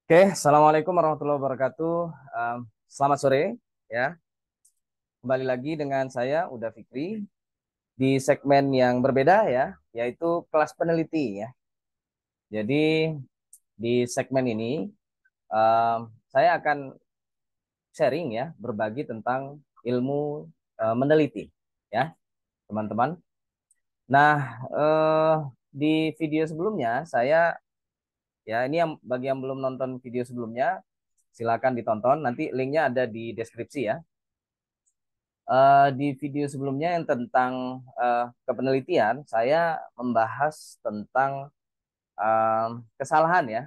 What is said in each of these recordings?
Oke, Assalamualaikum warahmatullahi wabarakatuh. Selamat sore, ya. Kembali lagi dengan saya, Uda Fikri, di segmen yang berbeda ya, yaitu kelas peneliti ya. Jadi di segmen ini saya akan sharing ya, berbagi tentang ilmu meneliti ya, teman-teman. Nah, di video sebelumnya saya ya ini yang bagi yang belum nonton video sebelumnya, silakan ditonton. Nanti linknya ada di deskripsi ya. Di video sebelumnya yang tentang kepenelitian, saya membahas tentang kesalahan ya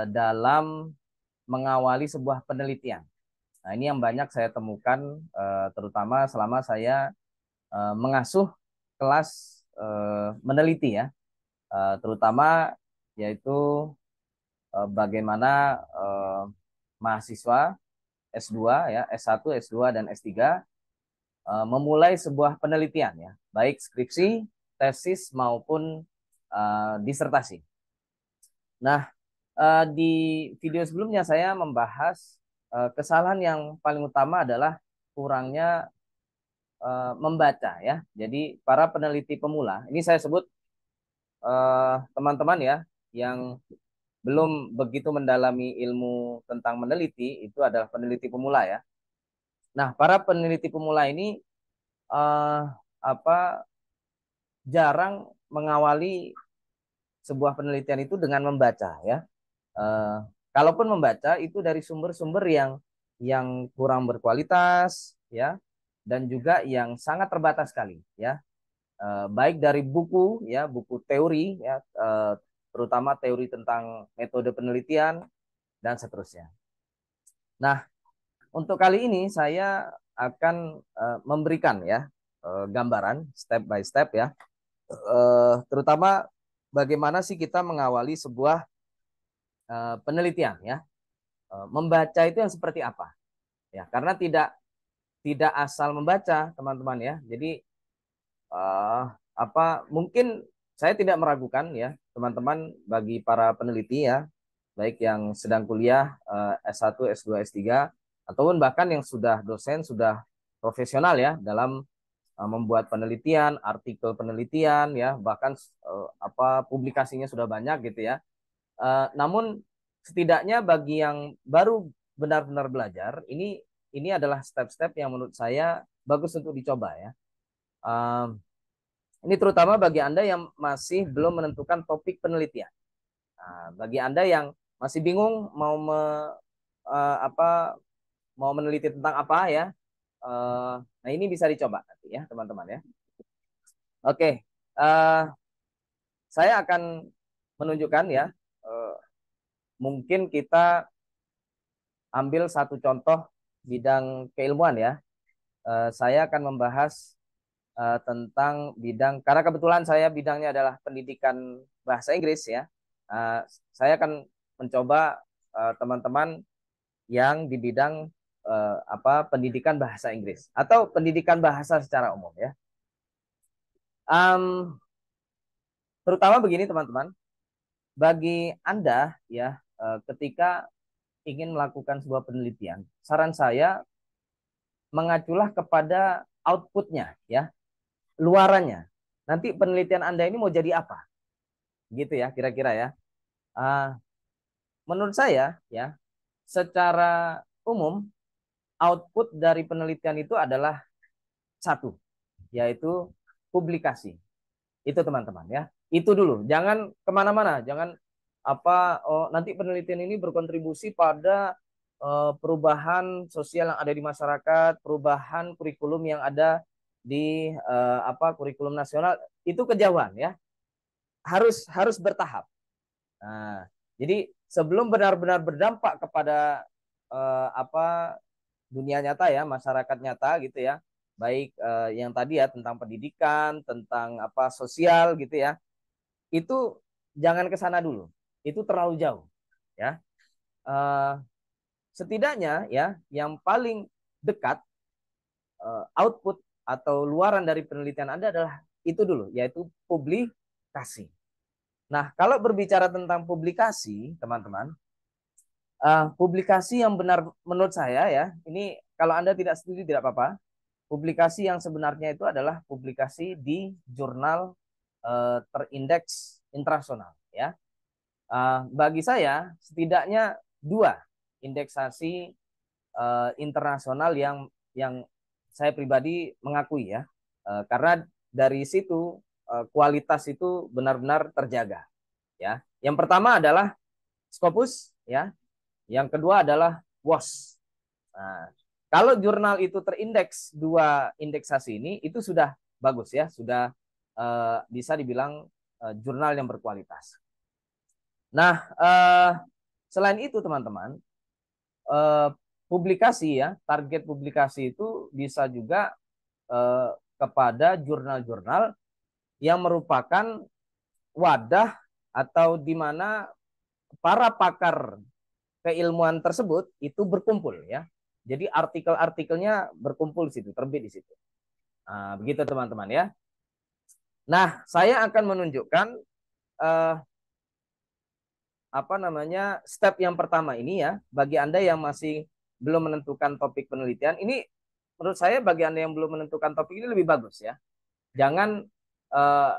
dalam mengawali sebuah penelitian. Nah, ini yang banyak saya temukan, terutama selama saya mengasuh kelas meneliti ya, terutama yaitu bagaimana mahasiswa S2 ya, S1, S2 dan S3 memulai sebuah penelitian ya, baik skripsi, tesis maupun disertasi. Nah, di video sebelumnya saya membahas kesalahan yang paling utama adalah kurangnya membaca ya. Jadi para peneliti pemula, ini saya sebut teman-teman ya yang belum begitu mendalami ilmu tentang meneliti, itu adalah peneliti pemula ya. Nah, para peneliti pemula ini eh, apa jarang mengawali sebuah penelitian itu dengan membaca ya. Eh, Kalaupun membaca itu dari sumber-sumber yang kurang berkualitas ya, dan juga yang sangat terbatas sekali ya. Baik dari buku ya, buku teori ya, terutama teori tentang metode penelitian dan seterusnya. Nah, untuk kali ini saya akan memberikan ya gambaran step by step ya, terutama bagaimana sih kita mengawali sebuah penelitian ya. Membaca itu yang seperti apa ya, karena tidak asal membaca teman-teman ya. Jadi eh, mungkin saya tidak meragukan ya teman-teman, bagi para peneliti ya, baik yang sedang kuliah S1, S2, S3 ataupun bahkan yang sudah dosen, sudah profesional ya dalam membuat penelitian, artikel penelitian ya, bahkan publikasinya sudah banyak gitu ya. Namun setidaknya bagi yang baru benar-benar belajar, ini adalah step-step yang menurut saya bagus untuk dicoba ya. Um, ini terutama bagi Anda yang masih belum menentukan topik penelitian. Nah, bagi Anda yang masih bingung apa mau meneliti tentang apa ya, nah ini bisa dicoba nanti ya teman-teman ya. Oke, saya akan menunjukkan ya. Uh, Mungkin kita ambil satu contoh bidang keilmuan ya. Saya akan membahas tentang bidang, karena kebetulan saya bidangnya adalah pendidikan bahasa Inggris ya. Uh, saya akan mencoba teman-teman yang di bidang pendidikan bahasa Inggris atau pendidikan bahasa secara umum ya. Um, Terutama begini teman-teman, bagi Anda ya, ketika ingin melakukan sebuah penelitian, saran saya mengaculah kepada outputnya ya, luarannya. Nanti penelitian Anda ini mau jadi apa? Gitu ya, kira-kira ya. Uh, Menurut saya ya, secara umum output dari penelitian itu adalah satu, yaitu publikasi. Itu teman-teman ya. Itu dulu. Jangan kemana-mana. Jangan nanti penelitian ini berkontribusi pada perubahan sosial yang ada di masyarakat, perubahan kurikulum yang ada di kurikulum nasional, itu kejauhan ya. Harus harus bertahap. Nah, jadi sebelum benar-benar berdampak kepada dunia nyata ya, masyarakat nyata gitu ya. Baik yang tadi ya tentang pendidikan, tentang sosial gitu ya. Itu jangan ke sana dulu. Itu terlalu jauh ya. Eh, Setidaknya ya yang paling dekat output atau luaran dari penelitian Anda adalah itu dulu, yaitu publikasi. Nah, kalau berbicara tentang publikasi, teman-teman, Publikasi yang benar menurut saya ya, ini kalau Anda tidak setuju tidak apa-apa. Publikasi yang sebenarnya itu adalah publikasi di jurnal terindeks internasional ya. Bagi saya setidaknya dua indeksasi internasional yang saya pribadi mengakui ya. Karena dari situ kualitas itu benar-benar terjaga ya. Yang pertama adalah Scopus ya, yang kedua adalah WOS. Nah, kalau jurnal itu terindeks dua indeksasi ini, itu sudah bagus ya, sudah bisa dibilang jurnal yang berkualitas. Nah, selain itu teman-teman, eh, publikasi ya, target publikasi itu bisa juga kepada jurnal-jurnal yang merupakan wadah atau di mana para pakar keilmuan tersebut itu berkumpul ya. Jadi artikel-artikelnya berkumpul di situ, terbit di situ. Nah, begitu teman-teman ya. Nah, saya akan menunjukkan eh, apa namanya step yang pertama ini ya bagi Anda yang masih belum menentukan topik penelitian. Ini menurut saya bagi Anda yang belum menentukan topik ini lebih bagus ya. Jangan eh,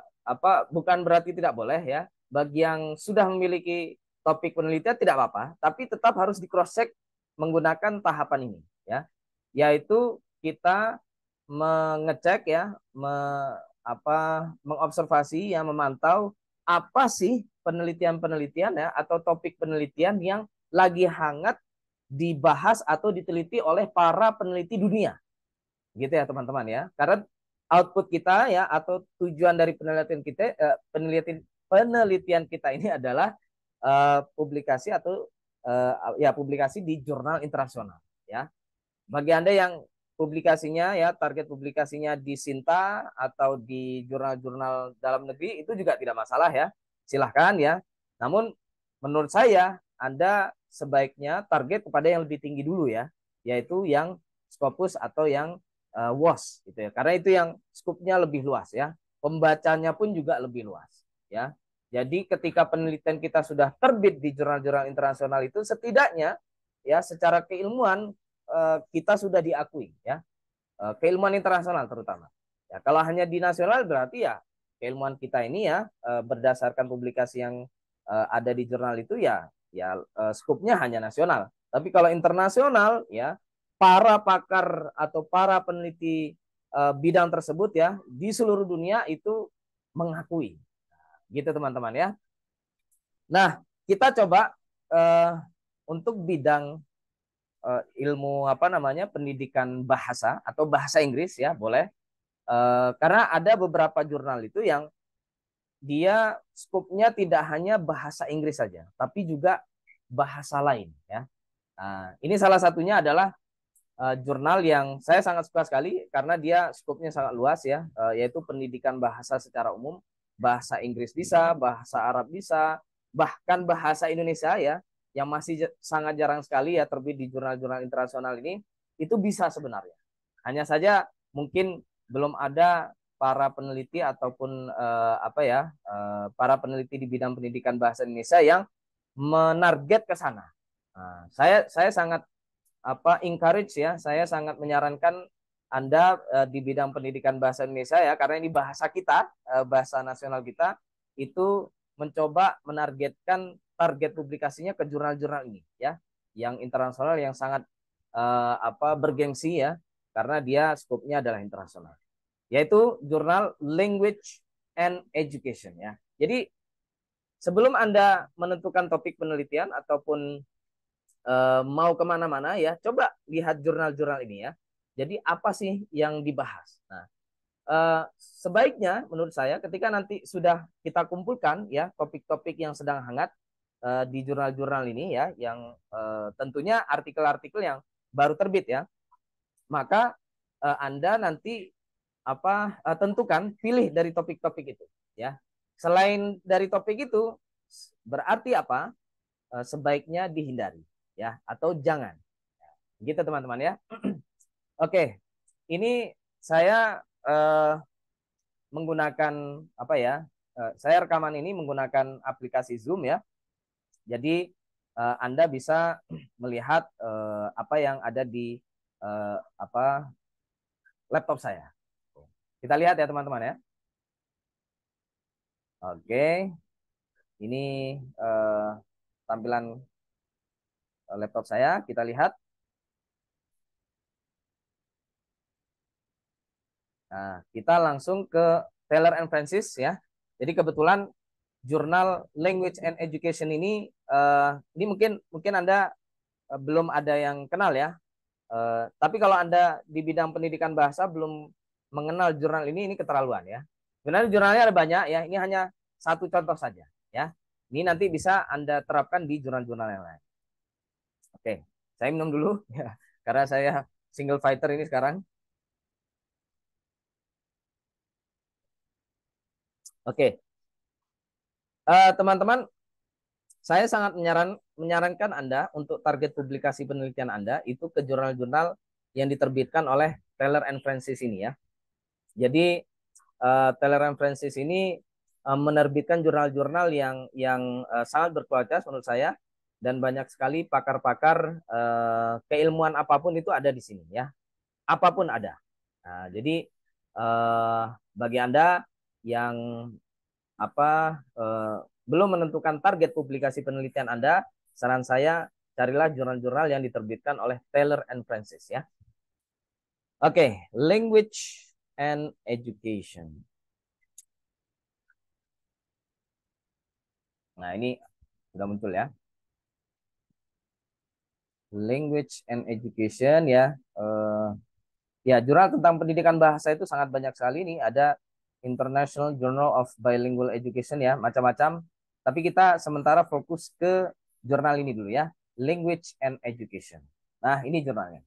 bukan berarti tidak boleh ya. Bagi yang sudah memiliki topik penelitian tidak apa-apa, tapi tetap harus di cross check menggunakan tahapan ini ya. Yaitu kita mengecek ya, mengobservasi ya, memantau apa sih penelitian-penelitian ya atau topik penelitian yang lagi hangat dibahas atau diteliti oleh para peneliti dunia. Gitu ya teman-teman ya. Karena output kita ya atau tujuan dari penelitian kita penelitian kita ini adalah publikasi atau ya publikasi di jurnal internasional ya. Bagi Anda yang publikasinya ya target publikasinya di Sinta atau di jurnal-jurnal dalam negeri itu juga tidak masalah ya. Silahkan ya. Namun menurut saya Anda sebaiknya target kepada yang lebih tinggi dulu ya, yaitu yang Scopus atau yang WOS gitu ya. Karena itu yang skupnya lebih luas ya. Pembacanya pun juga lebih luas ya. Jadi ketika penelitian kita sudah terbit di jurnal-jurnal internasional itu setidaknya ya secara keilmuan kita sudah diakui ya. Keilmuan internasional terutama. Ya, kalau hanya di nasional berarti ya keilmuan kita ini ya berdasarkan publikasi yang ada di jurnal itu ya skupnya hanya nasional. Tapi kalau internasional ya para pakar atau para peneliti bidang tersebut ya di seluruh dunia itu mengakui. Gitu teman-teman ya. Nah, kita coba untuk bidang ilmu apa namanya pendidikan bahasa atau bahasa Inggris ya boleh. Karena ada beberapa jurnal itu yang dia skupnya tidak hanya bahasa Inggris saja, tapi juga bahasa lain ya. Nah, ini salah satunya adalah jurnal yang saya sangat suka sekali karena dia skupnya sangat luas ya, yaitu pendidikan bahasa secara umum, bahasa Inggris bisa, bahasa Arab bisa, bahkan bahasa Indonesia ya, yang masih sangat jarang sekali ya terbit di jurnal-jurnal internasional ini, itu bisa sebenarnya. Hanya saja mungkin belum ada para peneliti ataupun para peneliti di bidang pendidikan bahasa Indonesia yang menarget ke sana. Nah, saya sangat encourage ya, saya sangat menyarankan Anda di bidang pendidikan bahasa Indonesia ya, karena ini bahasa kita, bahasa nasional kita, itu mencoba menargetkan target publikasinya ke jurnal-jurnal ini ya, yang internasional yang sangat bergengsi ya, karena dia skopnya adalah internasional, yaitu jurnal Language and Education ya. Jadi sebelum Anda menentukan topik penelitian ataupun mau kemana-mana ya, coba lihat jurnal-jurnal ini ya. Jadi apa sih yang dibahas? Nah, sebaiknya menurut saya ketika nanti sudah kita kumpulkan ya topik-topik yang sedang hangat di jurnal-jurnal ini ya, yang tentunya artikel-artikel yang baru terbit ya, maka Anda nanti tentukan pilih dari topik-topik itu ya. Selain dari topik itu berarti apa? Sebaiknya dihindari ya atau jangan. Gitu teman-teman ya. Oke, ini saya menggunakan saya rekaman ini menggunakan aplikasi Zoom ya. Jadi Anda bisa melihat apa yang ada di laptop saya. Kita lihat ya teman-teman ya. Oke, ini tampilan laptop saya. Kita lihat. Nah, kita langsung ke Taylor and Francis ya. Jadi kebetulan jurnal Language and Education ini mungkin Anda belum ada yang kenal ya. Tapi kalau Anda di bidang pendidikan bahasa belum mengenal jurnal ini keterlaluan ya. Sebenarnya jurnalnya ada banyak ya. Ini hanya satu contoh saja ya. Ini nanti bisa Anda terapkan di jurnal-jurnal yang lain. Oke, saya minum dulu ya, karena saya single fighter ini sekarang. Oke, teman-teman, saya sangat menyarankan Anda untuk target publikasi penelitian Anda itu ke jurnal-jurnal yang diterbitkan oleh Taylor and Francis ini ya. Jadi Taylor and Francis ini menerbitkan jurnal-jurnal yang sangat berkualitas menurut saya, dan banyak sekali pakar-pakar keilmuan apapun itu ada di sini ya. Apapun ada. Nah, jadi bagi Anda yang belum menentukan target publikasi penelitian Anda, saran saya carilah jurnal-jurnal yang diterbitkan oleh Taylor and Francis ya. Oke, language and education. Nah, ini sudah muncul ya. Language and education ya. Ya, jurnal tentang pendidikan bahasa itu sangat banyak sekali nih. Ada International Journal of Bilingual Education ya, macam-macam. Tapi kita sementara fokus ke jurnal ini dulu ya, Language and Education. Nah, ini jurnalnya.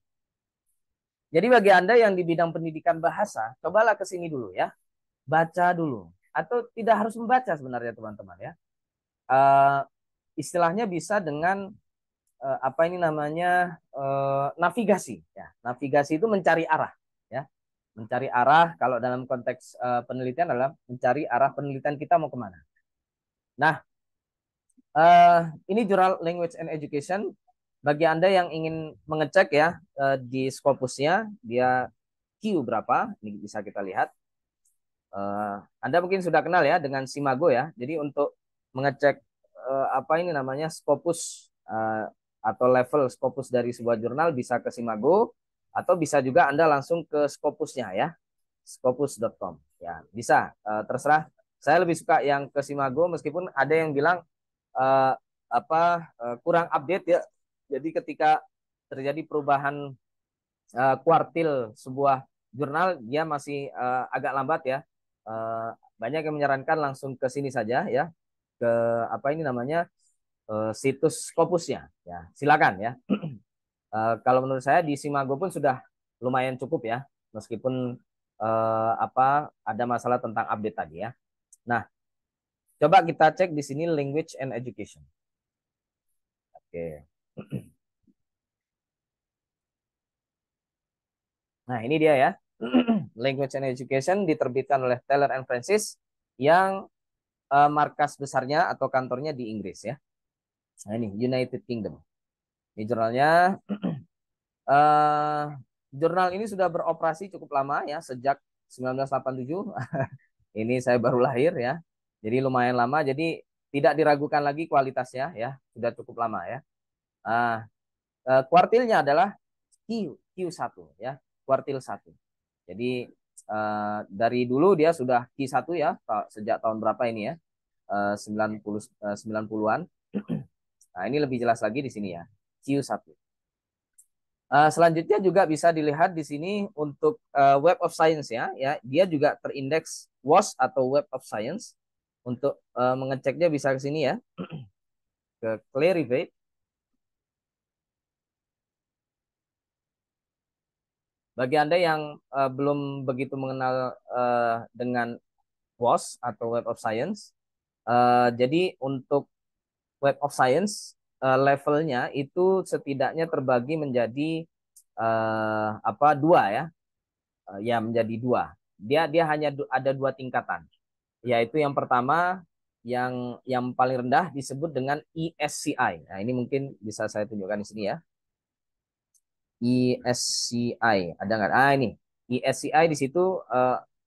Jadi bagi Anda yang di bidang pendidikan bahasa, cobalah ke sini dulu ya. Baca dulu. Atau tidak harus membaca sebenarnya teman-teman ya. Istilahnya bisa dengan apa ini namanya navigasi ya. Navigasi itu mencari arah ya. Mencari arah kalau dalam konteks penelitian adalah mencari arah penelitian kita mau kemana. Nah, ini jurnal Language and Education. Bagi Anda yang ingin mengecek ya di Scopusnya dia Q berapa, ini bisa kita lihat. Anda mungkin sudah kenal ya dengan Simago ya. Jadi untuk mengecek apa ini namanya Scopus atau level Scopus dari sebuah jurnal bisa ke Simago, atau bisa juga Anda langsung ke Scopusnya ya, scopus.com ya, bisa terserah. Saya lebih suka yang ke Simago meskipun ada yang bilang kurang update ya. Jadi ketika terjadi perubahan kuartil sebuah jurnal, dia masih agak lambat ya. Banyak yang menyarankan langsung ke sini saja ya, ke apa ini namanya situs Scopusnya ya. Silakan ya. Kalau menurut saya di Simago pun sudah lumayan cukup ya, meskipun ada masalah tentang update tadi ya. Nah, coba kita cek di sini Language and Education. Oke. Nah, ini dia ya. Language and Education diterbitkan oleh Taylor and Francis yang markas besarnya atau kantornya di Inggris ya. Nah, ini United Kingdom. Ini jurnalnya. Jurnal ini sudah beroperasi cukup lama ya, sejak 1987. Ini saya baru lahir ya. Jadi lumayan lama, jadi tidak diragukan lagi kualitasnya ya, sudah cukup lama ya. Kuartilnya adalah Q1 ya, kuartil 1. Jadi dari dulu dia sudah Q1 ya, sejak tahun berapa ini ya? 90-an. Nah, ini lebih jelas lagi di sini ya, Q1. Selanjutnya juga bisa dilihat di sini untuk Web of Science ya, dia juga terindeks WOS atau Web of Science. Untuk mengeceknya bisa ke sini ya, ke Clarivate. Bagi Anda yang belum begitu mengenal dengan WOS atau Web of Science, jadi untuk Web of Science levelnya itu setidaknya terbagi menjadi dua ya, menjadi dua. Dia hanya ada dua tingkatan, yaitu yang pertama yang paling rendah disebut dengan ESCI. Nah, ini mungkin bisa saya tunjukkan di sini ya. ESCI ada nggak? Ah, ini ESCI di situ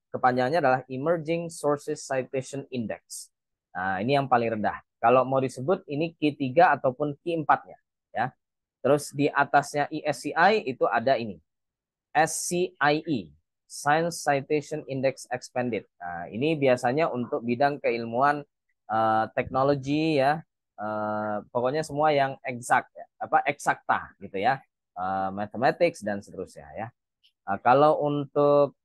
kepanjangannya adalah Emerging Sources Citation Index. Nah, ini yang paling rendah. Kalau mau disebut ini Q3 ataupun Q4-nya ya. Terus di atasnya ESCI itu ada ini SCIE, Science Citation Index Expanded. Nah, ini biasanya untuk bidang keilmuan teknologi ya. Pokoknya semua yang eksak ya, apa eksakta gitu ya. Mathematics dan seterusnya ya. Kalau untuk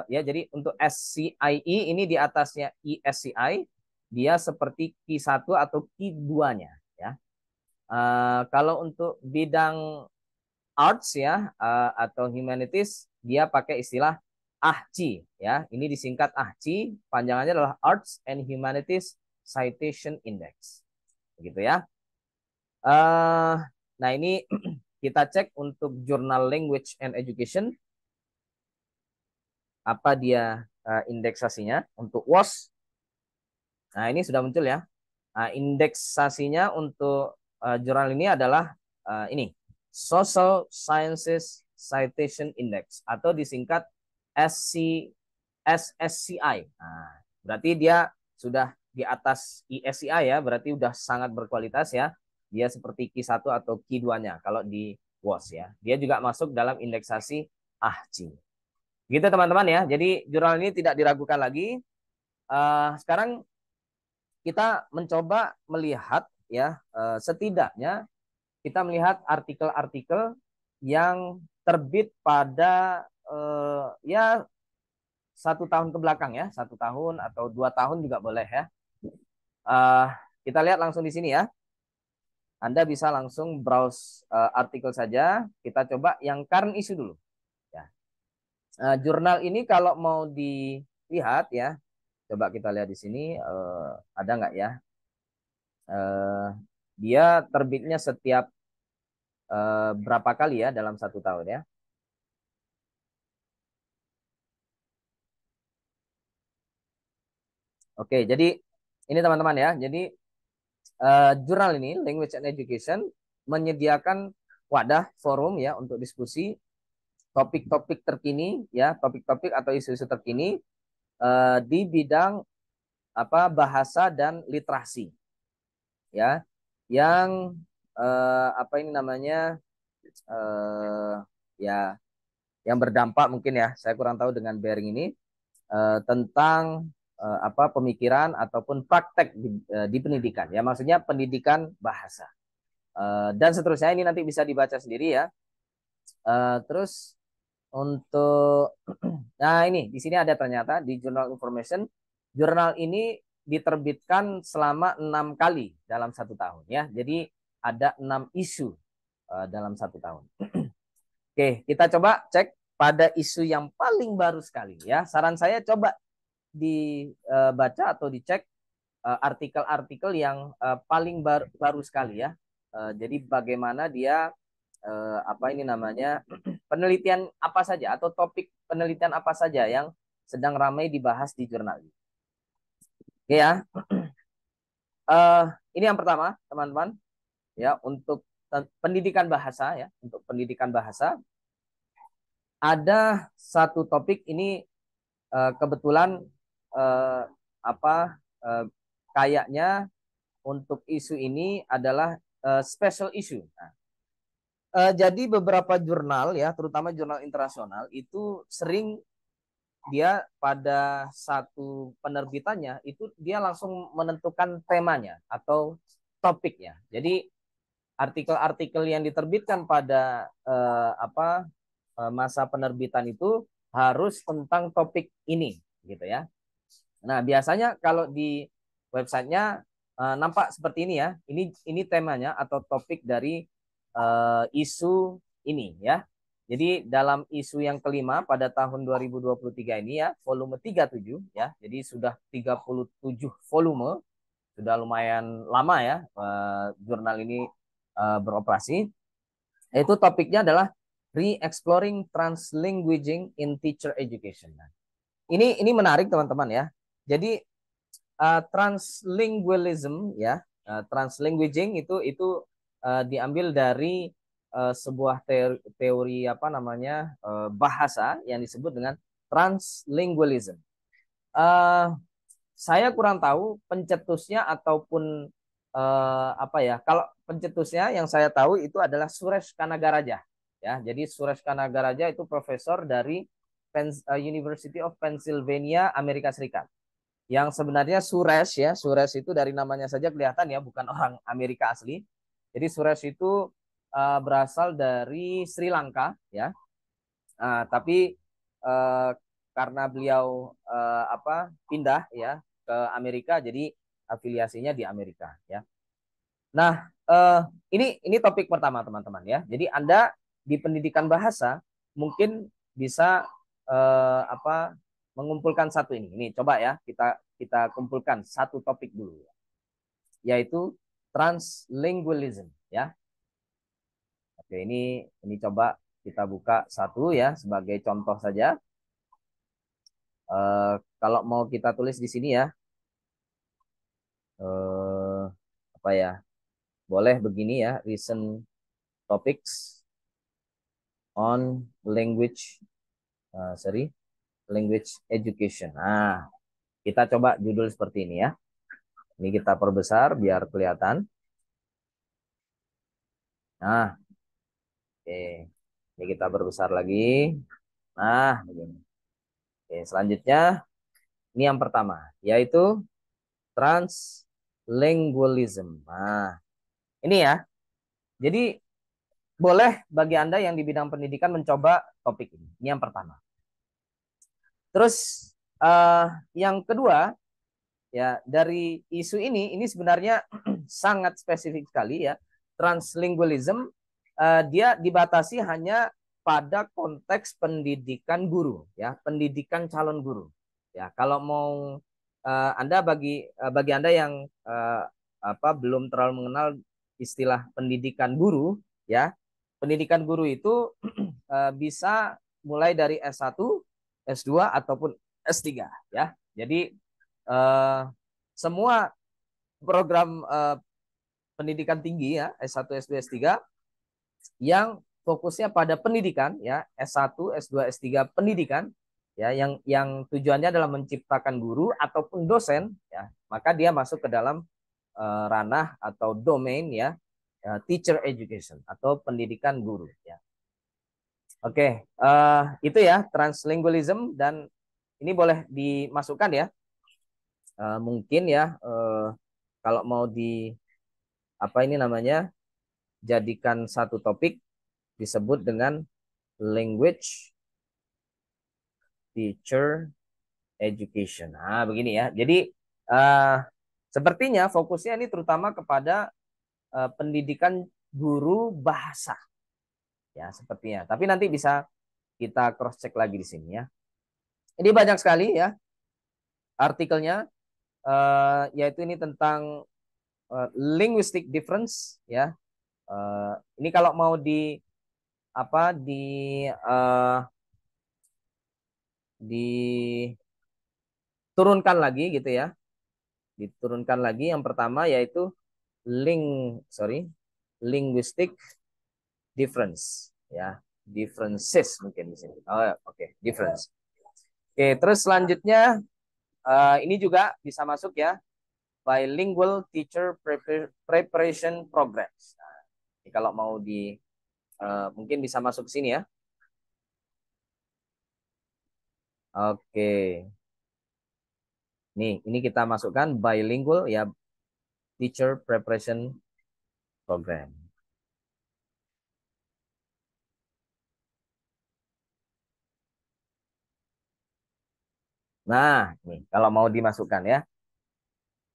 ya jadi untuk SCIE ini di atasnya ESCI dia seperti Q1 atau Q2-nya ya. Kalau untuk bidang arts ya atau humanities dia pakai istilah AHCI ya. Ini disingkat AHCI, panjangannya adalah Arts and Humanities Citation Index. Begitu ya. Nah, ini kita cek untuk jurnal Language and Education apa dia indeksasinya untuk WOS. Nah, ini sudah muncul ya. Indeksasinya untuk jurnal ini adalah ini Social Sciences Citation Index atau disingkat SSCI. Nah, berarti dia sudah di atas ESCI ya, berarti sudah sangat berkualitas ya. Dia seperti Q1 atau Q2-nya kalau di WOS ya. Dia juga masuk dalam indeksasi AHCI. Gitu teman-teman ya. Jadi jurnal ini tidak diragukan lagi. Sekarang kita mencoba melihat ya setidaknya kita melihat artikel-artikel yang terbit pada ya 1 tahun ke belakang ya, 1 tahun atau 2 tahun juga boleh ya. Uh, kita lihat langsung di sini ya. Anda bisa langsung browse artikel saja. Kita coba yang current issue dulu. Ya. Jurnal ini kalau mau dilihat ya, coba kita lihat di sini ada nggak ya? Dia terbitnya setiap berapa kali ya dalam 1 tahun ya? Oke, jadi ini teman-teman ya. Jadi jurnal ini Language and Education menyediakan wadah forum ya untuk diskusi topik-topik terkini ya, topik-topik atau isu-isu terkini di bidang apa bahasa dan literasi ya, yang apa ini namanya ya yang berdampak mungkin ya, saya kurang tahu dengan bearing ini tentang apa pemikiran ataupun praktek di pendidikan ya, maksudnya pendidikan bahasa dan seterusnya. Ini nanti bisa dibaca sendiri ya. Terus untuk nah ini di sini ada ternyata di Journal Information, jurnal ini diterbitkan selama 6 kali dalam 1 tahun ya. Jadi ada 6 isu dalam 1 tahun. Oke, kita coba cek pada isu yang paling baru sekali ya. Saran saya coba dibaca atau dicek artikel-artikel yang paling baru sekali ya. Jadi bagaimana dia apa ini namanya penelitian apa saja atau topik penelitian apa saja yang sedang ramai dibahas di jurnal ini. Oke ya. Ini yang pertama teman-teman ya, untuk pendidikan bahasa ya, untuk pendidikan bahasa ada satu topik ini kebetulan apa kayaknya untuk isu ini adalah special issue. Nah, jadi beberapa jurnal ya, terutama jurnal internasional itu sering dia pada satu penerbitannya itu dia langsung menentukan temanya atau topiknya. Jadi artikel-artikel yang diterbitkan pada apa masa penerbitan itu harus tentang topik ini gitu ya. Nah, biasanya kalau di websitenya nampak seperti ini ya. Ini temanya atau topik dari isu ini ya. Jadi dalam isu yang kelima pada tahun 2023 ini ya, volume 37 ya. Jadi sudah 37 volume, sudah lumayan lama ya jurnal ini beroperasi. Itu topiknya adalah Re-exploring Translanguaging in Teacher Education. Nah, ini menarik teman-teman ya. Jadi translingualism ya, translinguaging itu diambil dari sebuah teori apa namanya bahasa yang disebut dengan translingualism. Uh, saya kurang tahu pencetusnya ataupun apa ya. Kalau pencetusnya yang saya tahu itu adalah Suresh Kanagaraja. Ya, jadi Suresh Kanagaraja itu profesor dari University of Pennsylvania, Amerika Serikat. Yang sebenarnya Suresh ya, Suresh itu dari namanya saja kelihatan ya bukan orang Amerika asli. Jadi Suresh itu berasal dari Sri Lanka ya. Tapi uh, karena beliau apa pindah ya ke Amerika, jadi afiliasinya di Amerika ya. Nah, ini topik pertama teman-teman ya. Jadi Anda di pendidikan bahasa mungkin bisa apa mengumpulkan satu ini. Ini coba ya kita kumpulkan satu topik dulu ya, yaitu translingualism ya. Oke, ini coba kita buka satu ya sebagai contoh saja. Kalau mau kita tulis di sini ya, apa ya? Boleh begini ya, recent topics on language, language education. Nah, kita coba judul seperti ini ya. Ini kita perbesar biar kelihatan. Nah, oke. Ini kita perbesar lagi. Nah, begini. Oke, selanjutnya ini yang pertama, yaitu translingualism. Nah, ini ya. Jadi boleh bagi Anda yang di bidang pendidikan mencoba topik ini. Ini yang pertama. Terus yang kedua, ya dari isu ini sebenarnya sangat spesifik sekali ya. Translingualism dia dibatasi hanya pada konteks pendidikan guru ya, pendidikan calon guru. Ya, kalau mau Anda bagi Anda yang apa belum terlalu mengenal istilah pendidikan guru ya. Pendidikan guru itu bisa mulai dari S1, S2 ataupun S3 ya. Jadi semua program pendidikan tinggi ya S1, S2, S3 yang fokusnya pada pendidikan ya S1, S2, S3 pendidikan ya yang tujuannya adalah menciptakan guru ataupun dosen ya maka dia masuk ke dalam ranah atau domain ya teacher education atau pendidikan guru ya. Oke, itu ya translingualism dan ini boleh dimasukkan ya. Mungkin ya kalau mau di apa ini namanya jadikan satu topik disebut dengan language teacher education. Nah, begini ya. Jadi sepertinya fokusnya ini terutama kepada pendidikan guru bahasa ya sepertinya. Tapi nanti bisa kita cross check lagi di sini ya. Ini banyak sekali ya artikelnya yaitu ini tentang linguistic difference ya. Ini kalau mau di apa diturunkan lagi gitu ya. Diturunkan lagi yang pertama yaitu linguistic difference ya. Differences mungkin di sini. Oh, oke, difference. Oke, terus selanjutnya ini juga bisa masuk ya. Bilingual Teacher Preparation Programs. Nah, ini kalau mau mungkin bisa masuk ke sini ya. Oke. Ini kita masukkan bilingual ya Teacher Preparation Program. Nah, ini kalau mau dimasukkan ya.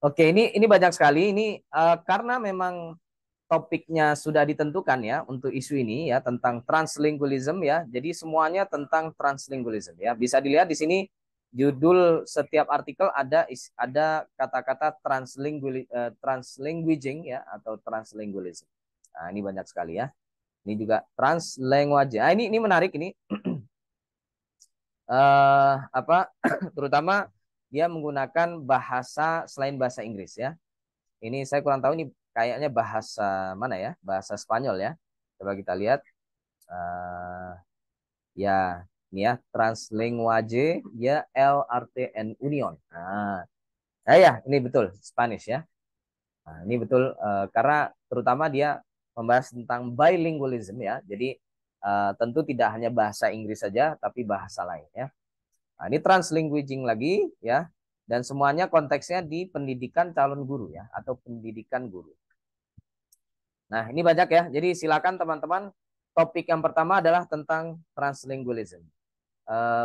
Oke, ini banyak sekali. Ini karena memang topiknya sudah ditentukan ya untuk isu ini ya tentang translingualism ya. Jadi semuanya tentang translingualism ya. Bisa dilihat di sini judul setiap artikel ada kata-kata translinguaging ya atau translingualism. Nah, ini banyak sekali ya. Ini juga translanguage. Nah, ini menarik ini apa terutama dia menggunakan bahasa selain bahasa Inggris ya. Ini saya kurang tahu ini kayaknya bahasa mana ya? Bahasa Spanyol ya. Coba kita lihat. Ya, ini ya Translinguaje ya LRTN Union. Ya, ini betul Spanish ya. Nah, ini betul karena terutama dia membahas tentang bilingualism ya. Jadi tentu tidak hanya bahasa Inggris saja, tapi bahasa lain ya. Nah, ini translinguaging lagi ya. Dan semuanya konteksnya di pendidikan calon guru ya, atau pendidikan guru. Nah, ini banyak ya. Jadi silakan teman-teman. Topik yang pertama adalah tentang translingualism.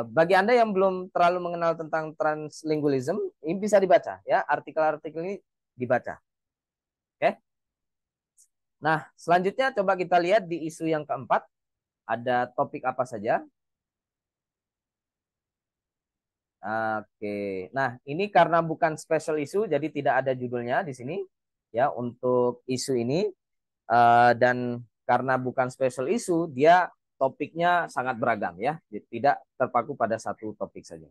Bagi Anda yang belum terlalu mengenal tentang translingualism, ini bisa dibaca ya. Artikel-artikel ini dibaca. Oke. Nah, selanjutnya coba kita lihat di isu yang keempat. Ada topik apa saja? Oke. Nah, ini karena bukan special issue, jadi tidak ada judulnya di sini ya untuk isu ini. Dan karena bukan special issue, dia topiknya sangat beragam ya, tidak terpaku pada satu topik saja.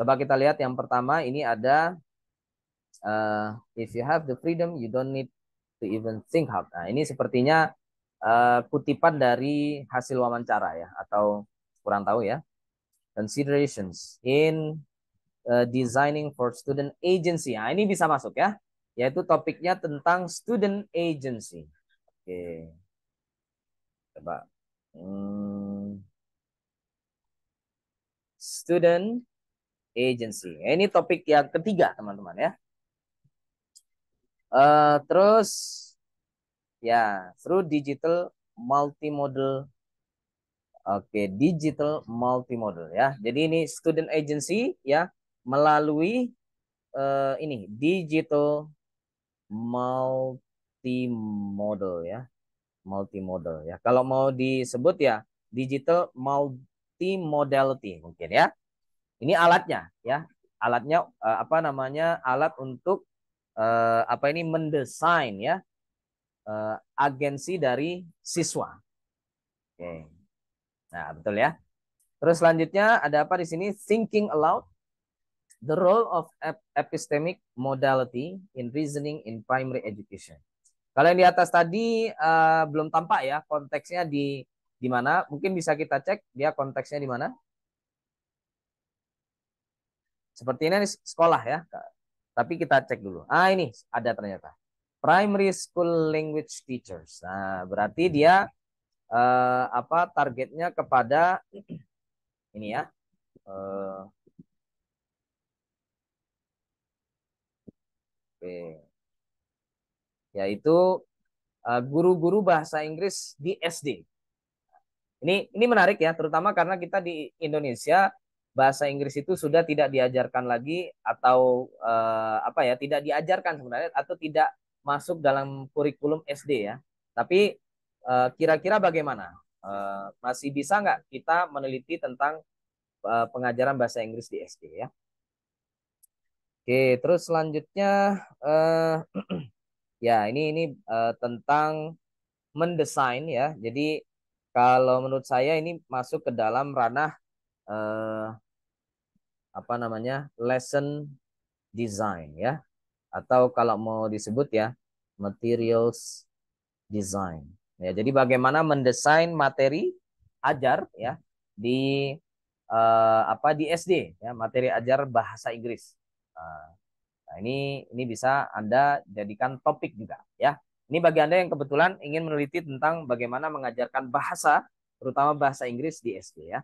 Coba kita lihat yang pertama, ini ada if you have the freedom, you don't need to even think hard. Nah, ini sepertinya kutipan dari hasil wawancara ya, atau kurang tahu ya. Considerations in designing for student agency. Nah, ini bisa masuk ya, yaitu topiknya tentang student agency. Oke, coba. Student agency. Ini topik yang ketiga, teman-teman ya. Terus ya, through digital multimodal. Oke, digital multimodal ya. Jadi ini student agency ya, melalui ini digital multimodal ya. Multimodal ya. Kalau mau disebut ya digital multimodality mungkin ya. Ini alatnya ya. Alatnya apa namanya? Alat untuk apa ini mendesain ya agensi dari siswa. Oke. Nah, betul ya. Terus selanjutnya ada apa di sini? Thinking aloud, the role of epistemic modality in reasoning in primary education. Kalau yang di atas tadi belum tampak ya konteksnya di mana? Mungkin bisa kita cek dia konteksnya di mana. Seperti ini sekolah ya. Tapi kita cek dulu. Ini ada ternyata. Primary school language teachers. Nah, berarti dia apa targetnya kepada ini ya. Yaitu guru-guru bahasa Inggris di SD. Ini menarik ya, terutama karena kita di Indonesia bahasa Inggris itu sudah tidak diajarkan lagi atau apa ya, tidak diajarkan sebenarnya atau tidak masuk dalam kurikulum SD ya. Tapi kira-kira bagaimana? Masih bisa nggak kita meneliti tentang pengajaran bahasa Inggris di SD ya? Oke, terus selanjutnya ya ini tentang mendesain ya. Jadi kalau menurut saya ini masuk ke dalam ranah apa namanya lesson design ya, atau kalau mau disebut ya materials design. Ya, jadi bagaimana mendesain materi ajar ya di apa di SD ya, materi ajar bahasa Inggris. Nah, ini bisa Anda jadikan topik juga ya. Ini bagi Anda yang kebetulan ingin meneliti tentang bagaimana mengajarkan bahasa, terutama bahasa Inggris di SD ya.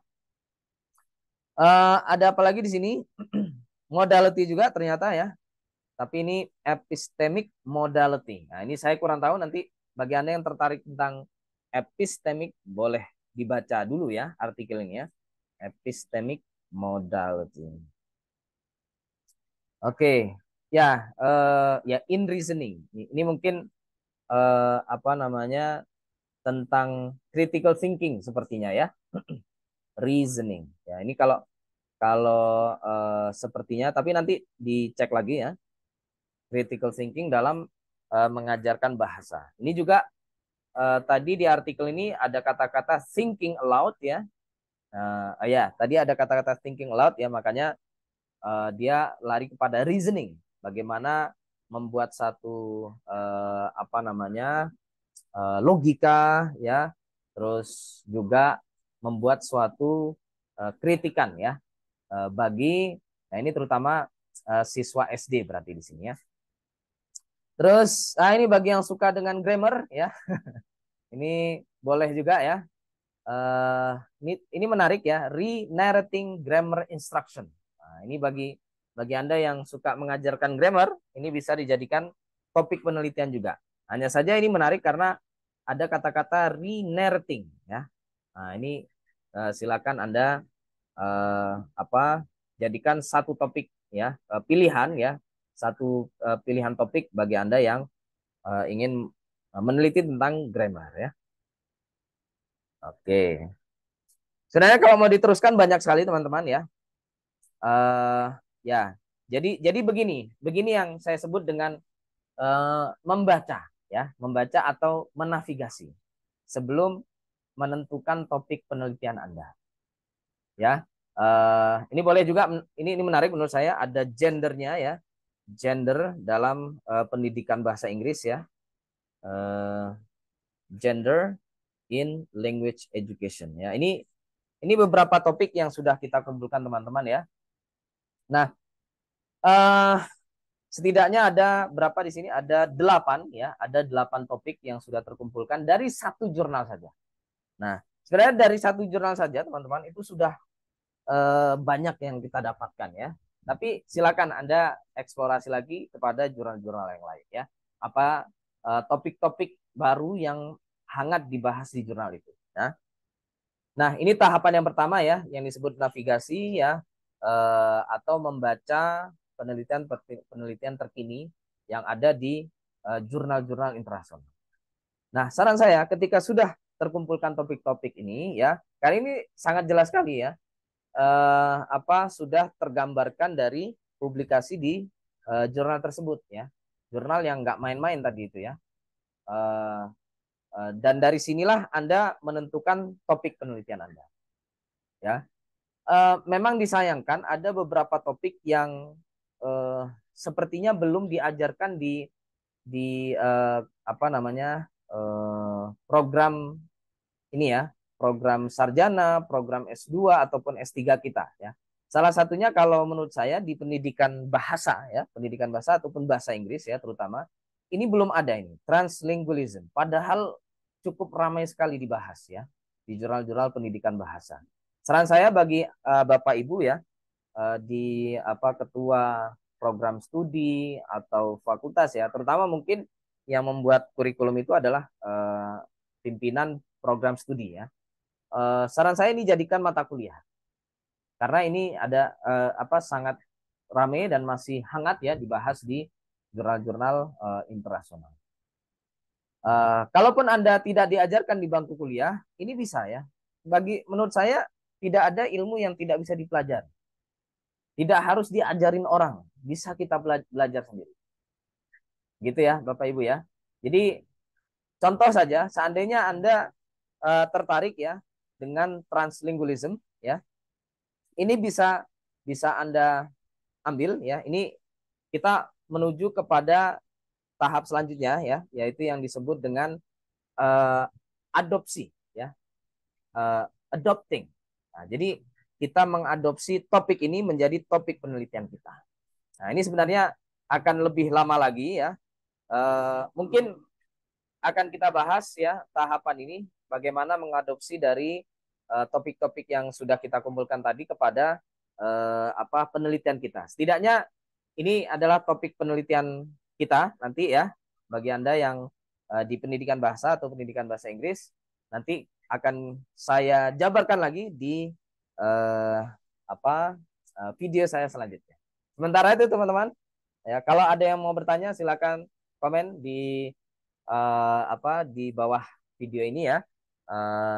Ada apa lagi di sini? Modality juga ternyata ya. Tapi ini epistemic modality. Nah, ini saya kurang tahu, nanti bagi Anda yang tertarik tentang epistemic boleh dibaca dulu ya artikel ini ya. Epistemic modality. Oke. Ya, ya in reasoning. Ini mungkin apa namanya tentang critical thinking sepertinya ya. Reasoning. Ya, ini kalau kalau sepertinya, tapi nanti dicek lagi ya. Critical thinking dalam mengajarkan bahasa. Ini juga tadi di artikel ini ada kata-kata thinking aloud ya. Ya, tadi ada kata-kata thinking aloud ya, makanya dia lari kepada reasoning, bagaimana membuat satu apa namanya logika ya, terus juga membuat suatu kritikan ya bagi, nah ini terutama siswa SD berarti di sini ya. Terus ini bagi yang suka dengan grammar ya, ini boleh juga ya. Ini menarik ya, re-narrating grammar instruction. Nah, ini bagi Anda yang suka mengajarkan grammar, ini bisa dijadikan topik penelitian juga. Hanya saja ini menarik karena ada kata-kata re-narrating ya. Nah, ini silakan Anda jadikan satu topik ya, pilihan ya, satu pilihan topik bagi Anda yang ingin meneliti tentang grammar ya. Oke. Sebenarnya kalau mau diteruskan banyak sekali teman-teman ya. Ya, jadi begini yang saya sebut dengan membaca ya, membaca atau menavigasi sebelum menentukan topik penelitian Anda. Ya, ini boleh juga, ini menarik menurut saya, ada gendernya ya, gender dalam pendidikan bahasa Inggris ya, gender in language education ya. Ini beberapa topik yang sudah kita kumpulkan teman-teman ya. Nah, setidaknya ada berapa di sini? Ada 8 ya, ada 8 topik yang sudah terkumpulkan dari satu jurnal saja. Nah, sebenarnya dari satu jurnal saja teman-teman itu sudah banyak yang kita dapatkan ya. Tapi silakan Anda eksplorasi lagi kepada jurnal-jurnal yang lain ya. Apa topik-topik baru yang hangat dibahas di jurnal itu. Ya. Nah, ini tahapan yang pertama ya, yang disebut navigasi ya, atau membaca penelitian terkini yang ada di jurnal-jurnal internasional. Nah, saran saya ketika sudah terkumpulkan topik-topik ini ya, kali ini sangat jelas sekali ya, sudah tergambarkan dari publikasi di jurnal tersebut ya, jurnal yang nggak main-main tadi itu ya. Dan dari sinilah Anda menentukan topik penelitian Anda. Ya, memang disayangkan ada beberapa topik yang sepertinya belum diajarkan di program ini ya, program sarjana, program S2 ataupun S3 kita ya. Salah satunya kalau menurut saya di pendidikan bahasa ya, pendidikan bahasa ataupun bahasa Inggris ya terutama, ini belum ada ini, translingualism. Padahal cukup ramai sekali dibahas ya di jurnal-jurnal pendidikan bahasa. Saran saya bagi Bapak Ibu ya, di ketua program studi atau fakultas ya, terutama mungkin yang membuat kurikulum itu adalah pimpinan program studi ya. Saran saya ini jadikan mata kuliah karena ini ada sangat ramai dan masih hangat ya dibahas di jurnal-jurnal internasional. Kalaupun Anda tidak diajarkan di bangku kuliah, ini bisa ya. Menurut saya tidak ada ilmu yang tidak bisa dipelajari. Tidak harus diajarin orang, bisa kita belajar sendiri. Gitu ya, Bapak Ibu ya. Jadi contoh saja, seandainya Anda tertarik ya dengan translingualism ya, ini bisa Anda ambil ya. Ini kita menuju kepada tahap selanjutnya ya, yaitu yang disebut dengan adopsi ya, adopting. Nah, jadi kita mengadopsi topik ini menjadi topik penelitian kita. Nah, ini sebenarnya akan lebih lama lagi ya. Mungkin akan kita bahas ya tahapan ini, bagaimana mengadopsi dari topik-topik yang sudah kita kumpulkan tadi kepada penelitian kita. Setidaknya ini adalah topik penelitian kita nanti ya, bagi Anda yang di pendidikan bahasa atau pendidikan bahasa Inggris, nanti akan saya jabarkan lagi di video saya selanjutnya. Sementara itu teman-teman, ya kalau ada yang mau bertanya silakan komen di bawah video ini ya.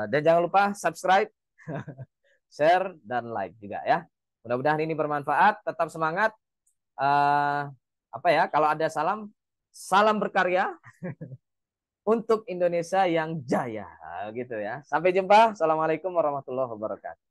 Dan jangan lupa subscribe, share dan like juga ya. Mudah-mudahan ini bermanfaat. Tetap semangat. Kalau ada salam berkarya untuk Indonesia yang jaya gitu ya. Sampai jumpa. Assalamualaikum warahmatullahi wabarakatuh.